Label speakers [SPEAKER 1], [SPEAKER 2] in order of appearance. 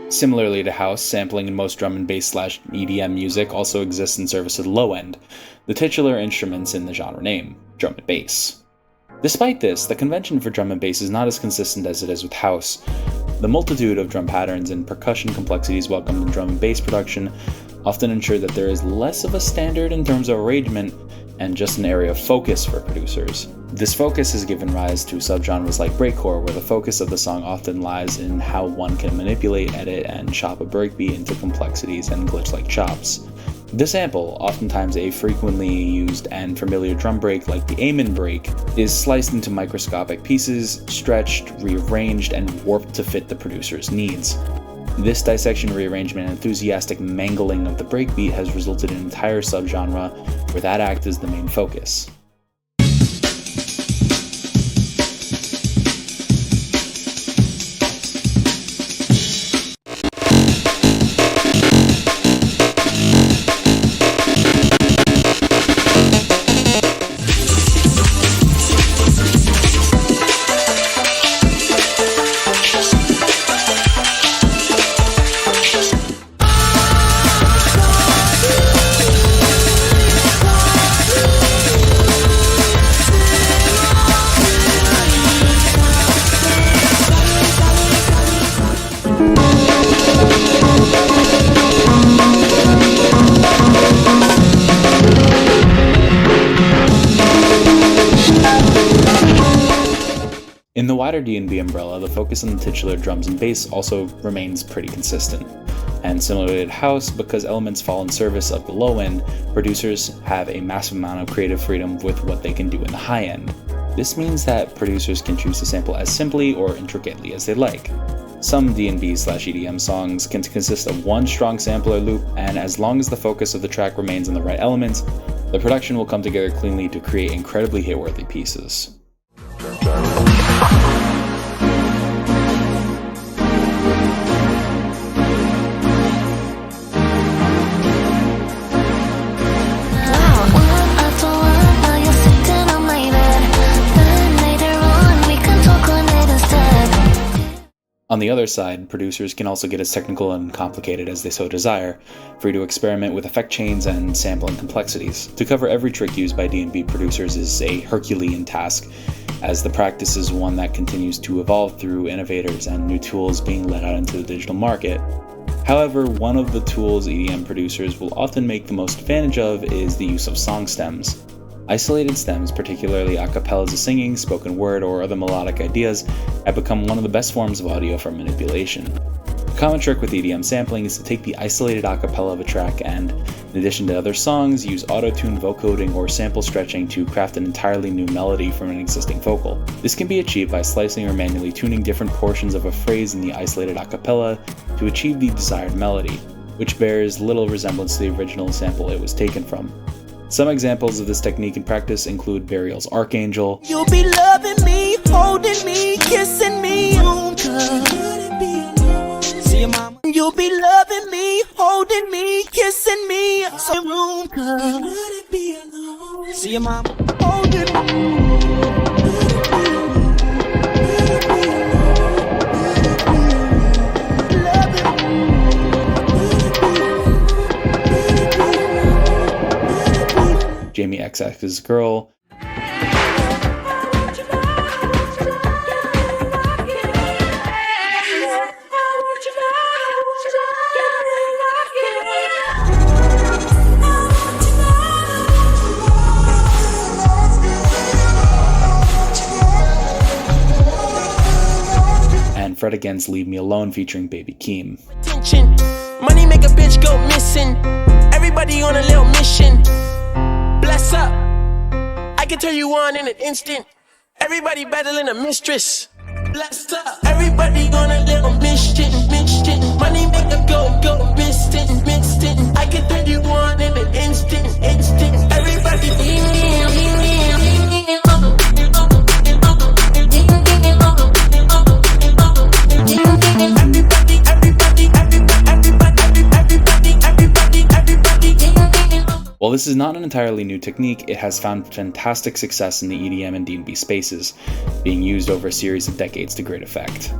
[SPEAKER 1] Similarly to house, sampling in most drum and bass / EDM music also exists in service of the low end, the titular instruments in the genre name, drum and bass. Despite this, the convention for drum and bass is not as consistent as it is with house. The multitude of drum patterns and percussion complexities welcomed in drum and bass production often ensure that there is less of a standard in terms of arrangement and just an area of focus for producers. This focus has given rise to subgenres like breakcore, where the focus of the song often lies in how one can manipulate, edit, and chop a breakbeat into complexities and glitch-like chops. This sample, oftentimes a frequently used and familiar drum break like the Amen break, is sliced into microscopic pieces, stretched, rearranged, and warped to fit the producer's needs. This dissection, rearrangement, and enthusiastic mangling of the breakbeat has resulted in an entire subgenre where that act is the main focus. In the wider D&B umbrella, the focus on the titular drums and bass also remains pretty consistent. And similarly to house, because elements fall in service of the low end, producers have a massive amount of creative freedom with what they can do in the high end. This means that producers can choose to sample as simply or intricately as they like. Some D&B/EDM songs can consist of one strong sampler loop, and as long as the focus of the track remains on the right elements, the production will come together cleanly to create incredibly hit-worthy pieces. On the other side, producers can also get as technical and complicated as they so desire, free to experiment with effect chains and sampling complexities. To cover every trick used by D&B producers is a Herculean task, as the practice is one that continues to evolve through innovators and new tools being let out into the digital market. However, one of the tools EDM producers will often make the most advantage of is the use of song stems. Isolated stems, particularly a cappellas of singing, spoken word, or other melodic ideas, have become one of the best forms of audio for manipulation. A common trick with EDM sampling is to take the isolated a cappella of a track and, in addition to other songs, use auto-tune vocoding or sample stretching to craft an entirely new melody from an existing vocal. This can be achieved by slicing or manually tuning different portions of a phrase in the isolated a cappella to achieve the desired melody, which bears little resemblance to the original sample it was taken from. Some examples of this technique in practice include Burial's Archangel,
[SPEAKER 2] You'll be loving me, holding me, kissing me. See your mama. You'll be loving me, holding me, kissing me. See your mama. Holding me.
[SPEAKER 1] Jamie XX's Girl, and Fred Again's Leave Me Alone featuring Baby Keem.
[SPEAKER 2] Money make a bitch go missing. Everybody on a little mission. Bless up. I can turn you on in an instant. Everybody battling a mistress. Blessed up. Everybody on a little mission. Money make a go instant. I can turn you on in an instant. Everybody.
[SPEAKER 1] While this is not an entirely new technique, it has found fantastic success in the EDM and D&B spaces, being used over a series of decades to great effect.